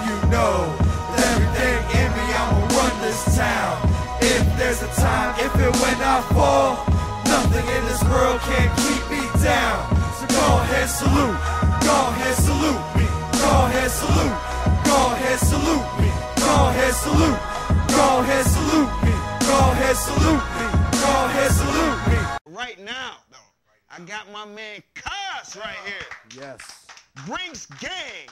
you know that everything in me, I'ma run this town. If there's a time, if and when I fall, nothing in this world can keep me down. So go ahead, salute. Go ahead, salute me. Go ahead, salute. Go ahead, salute me. Go ahead, salute. Go ahead, salute me. Go ahead, salute me. Go ahead, salute me. Right now, though, I got my man CAS right here. Yes. Brinks Gang.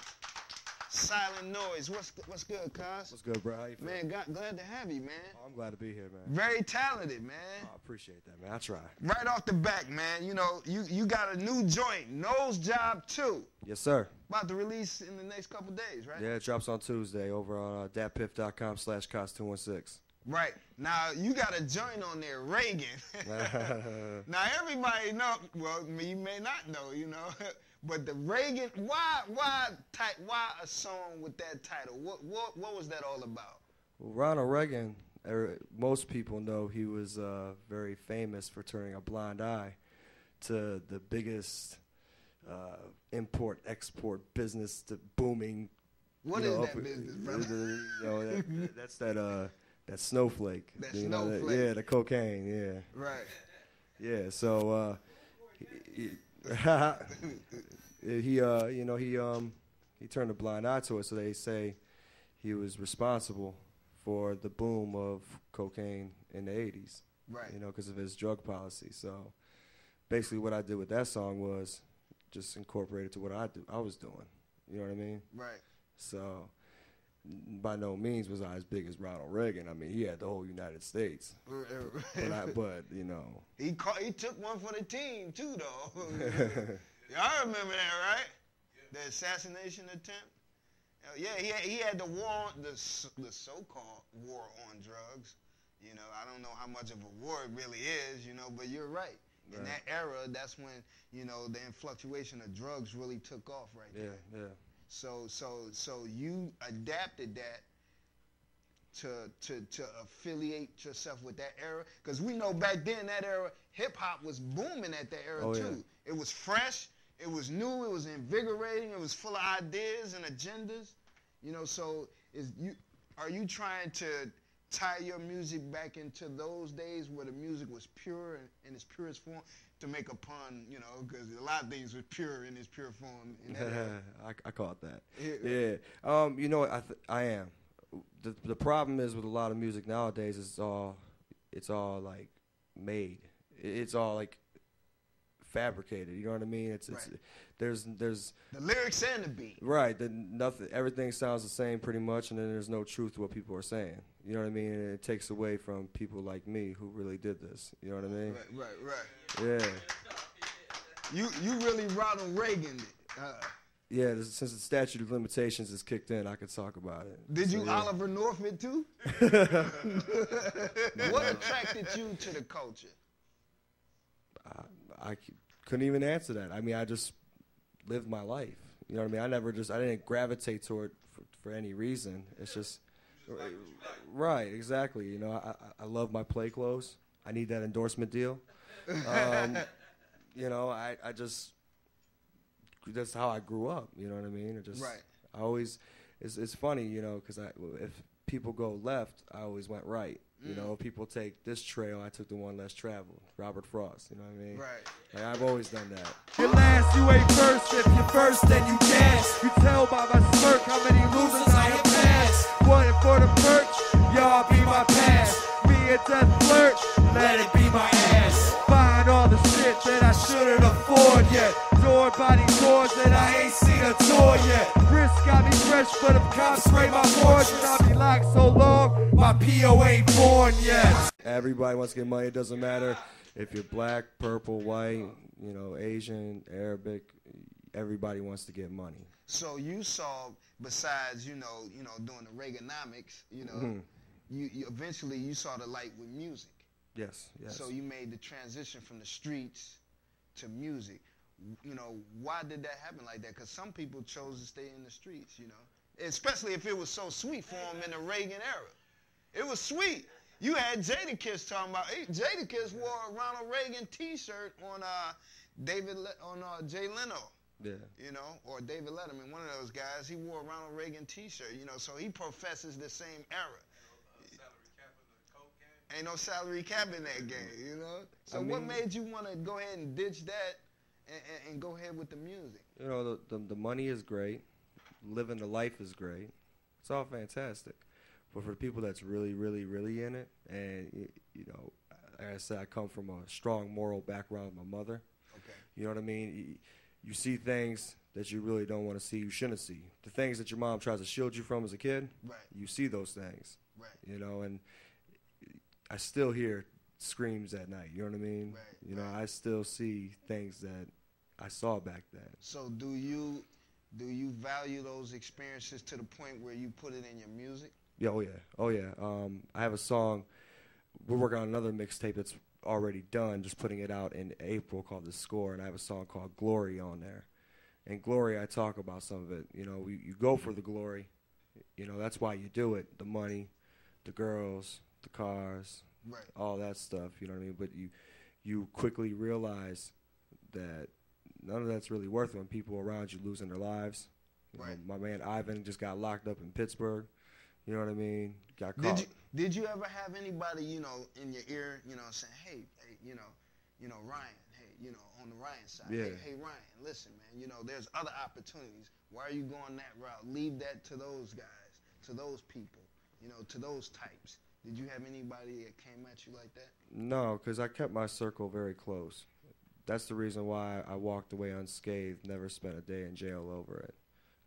Silent Noise. What's good, CAS? What's good, bro? How you feeling? Man, glad to have you, man. Oh, I'm glad to be here, man. Very talented, man. Oh, I appreciate that, man. I try. Right off the bat, man, you know, you got a new joint, Nose Job 2. Yes, sir. About to release in the next couple days, right? Yeah, it drops on Tuesday over on datpiff.com/CAS216. Right. Now, you got a joint on there, Reagan. Now, everybody know, well, you may not know, you know, but the Reagan, why a song with that title? What was that all about? Well, Ronald Reagan, most people know he was very famous for turning a blind eye to the biggest import-export business to booming. What is that business, brother? That's that snowflake. That snowflake. Yeah, the cocaine, yeah. Right. Yeah, so he turned a blind eye to it, so they say he was responsible for the boom of cocaine in the 80s. Right. You know, because of his drug policy. So basically what I did with that song was just incorporate it to what I was doing. You know what I mean? Right. So by no means was I as big as Ronald Reagan. I mean, he had the whole United States. But you know. He took one for the team, too, though. Y'all remember that, right? The assassination attempt? Yeah, he had the war, the so-called war on drugs. You know, I don't know how much of a war it really is, you know, but you're right. In that era, that's when, you know, the influctuation of drugs really took off right there. Yeah, yeah. So you adapted that to affiliate yourself with that era? Because we know back then, that era, hip-hop was booming at that era, too. Yeah. It was fresh, it was new, it was invigorating, it was full of ideas and agendas. You know, so are you trying to tie your music back into those days where the music was pure in its purest form, to make a pun, you know, because a lot of things were pure in its pure form. In that I caught that. Yeah. You know, I am. The problem is with a lot of music nowadays, it's all like made. It's all like fabricated. You know what I mean? There's the lyrics and the beat. Right. Everything sounds the same pretty much, and then there's no truth to what people are saying. You know what I mean? And it takes away from people like me who really did this. You know what I mean? Right. Yeah. You really Ronald Reagan it. Yeah, since the statute of limitations is kicked in, I could talk about it. Did you Oliver North it too? What attracted you to the culture? I couldn't even answer that. I mean, I just lived my life. You know what I mean? I didn't gravitate toward for any reason. It's just, right, exactly. You know, I love my play clothes. I need that endorsement deal. You know, I just, that's how I grew up. You know what I mean? I always, it's funny, you know, because if people go left, I always went right. You know, people take this trail, I took the one less traveled. Robert Frost, you know what I mean? Right. Like, I've always done that. You're last, you ain't first. If you're first, then you dance. You tell by my smirk how many losers I have passed. Wanting for the perch, y'all be my past. Me and death flirt, let it be my ass. Buying all the shit that I shouldn't afford yet. Door by these doors that I ain't seen a tour yet. Wrist got me fresh, but them cops spray my fortune. I'll be locked so long, my P.O. ain't born yet. Everybody wants to get money. It doesn't matter if you're black, purple, white, you know, Asian, Arabic. Everybody wants to get money. So you saw, besides, you know, doing the Reaganomics, you know, you eventually you saw the light with music. Yes. So you made the transition from the streets to music. You know, why did that happen like that? Because some people chose to stay in the streets, you know, especially if it was so sweet for them in the Reagan era. It was sweet. You had Jadakiss talking about, Jadakiss wore a Ronald Reagan T-shirt on Jay Leno. Yeah. You know, or David Letterman, one of those guys, he wore a Ronald Reagan T-shirt, you know, so he professes the same era. Ain't no salary cap in that game, you know? So what made you want to go ahead and ditch that and go ahead with the music? You know, the money is great. Living the life is great. It's all fantastic. But for the people that's really, really, really in it, and, you know, like I said, I come from a strong moral background with my mother. Okay. You know what I mean? You see things that you really don't want to see, you shouldn't see. The things that your mom tries to shield you from as a kid, right. You see those things. Right. You know, and I still hear screams at night, you know what I mean? Right, you know, I still see things that I saw back then. So do you value those experiences to the point where you put it in your music? Yeah, oh yeah. I have a song, we're working on another mixtape that's already done, just putting it out in April called The Score, and I have a song called Glory on there. And Glory, I talk about some of it. You know, you go for the glory. You know, that's why you do it. The money, the girls, the cars, right. All that stuff, you know what I mean? But you quickly realize that none of that's really worth it when people around you losing their lives. You know, my man Ivan just got locked up in Pittsburgh. You know what I mean? Got caught. Did you ever have anybody, you know, in your ear, you know, saying, hey, you know, Ryan, hey, you know, on the Ryan side, hey, Ryan, listen, man, you know, there's other opportunities. Why are you going that route? Leave that to those guys, to those people, you know, to those types. Did you have anybody that came at you like that? No, because I kept my circle very close. That's the reason why I walked away unscathed, never spent a day in jail over it.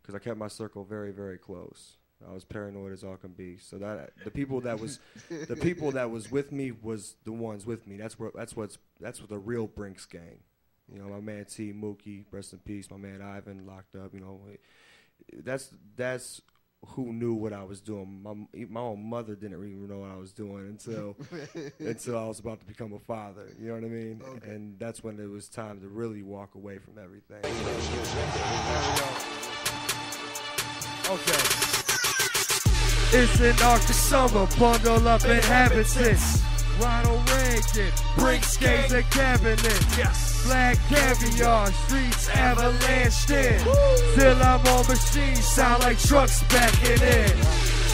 Because I kept my circle very, very close. I was paranoid as all can be. So that the people that was with me was the ones with me. That's what the real Brinks gang. You know, my man T, Mookie, rest in peace. My man Ivan locked up. You know, that's who knew what I was doing. My own mother didn't even know what I was doing until I was about to become a father. You know what I mean? Okay. And that's when it was time to really walk away from everything. Okay. It's an Arctic summer, bundle up inhabitants. Ronald Reagan, Brinks games and cabinet. Yes. Black caviar, streets avalanched in. Till I'm on machines, sound like trucks backing in.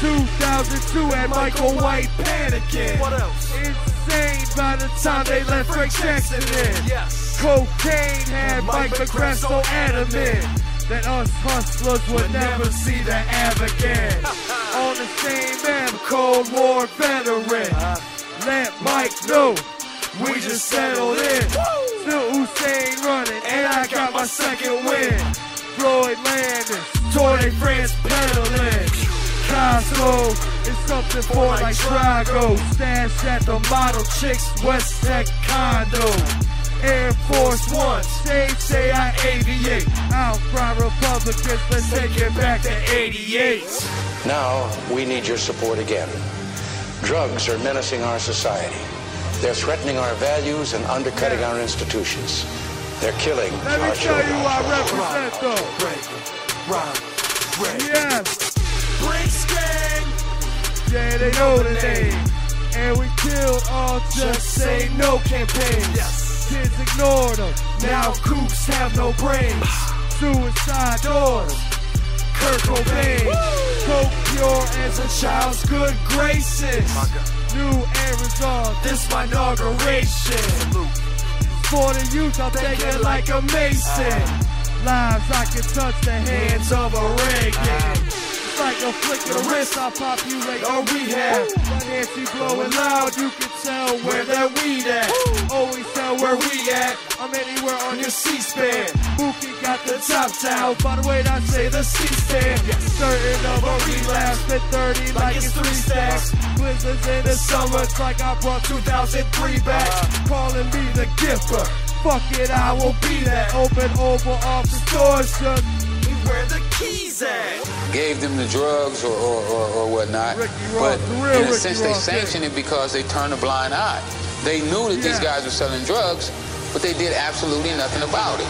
2002 and Michael White panicking. What else? Insane by the time they let Frank Jackson in. Yes. Cocaine had Mike McGrath so adamant that us hustlers would never see the Ave again. On the same M, Cold War veteran. Let Mike know we just settled in. Still Hussein running, and I got my second win. Floyd Landis, Tour de France pedaling. Costco is something for like Drago. Stash at the model chicks West Tech condo. Air Force One, say I aviate. Outfront Republicans, let's take it back to 88. Now we need your support again. Drugs are menacing our society. They're threatening our values and undercutting our institutions. They're killing our children. Let me tell you who I represent, though. Yes. Brinks gang. Yeah, they know the name. And we killed all Just Say No campaigns. Yes. Kids ignored them. Now coops have no brains. Suicide doors. Kurt Cobain. Coke pure as a child's good graces. New Arizona, this my inauguration. For the youth, I'll take it like a Mason. Lives I can touch the hands of a Reagan. It's like a flick of the wrist, I'll populate a rehab. Nancy blowing loud, you can tell where that weed at. Always tell where we at, I'm anywhere on your C-SPAN. Mookie got the top down, by the way I say the C-stand. Certain of a relapse, been 30 like it's 3 stacks. Blizzards in the summer, it's like I brought 2003 back. Calling me the giver, fuck it, I will be that. Open Oval Office doors, just where the keys at. Gave them the drugs or whatnot, but in a sense they sanctioned it because they turned a blind eye. They knew that these guys were selling drugs, but they did absolutely nothing about it.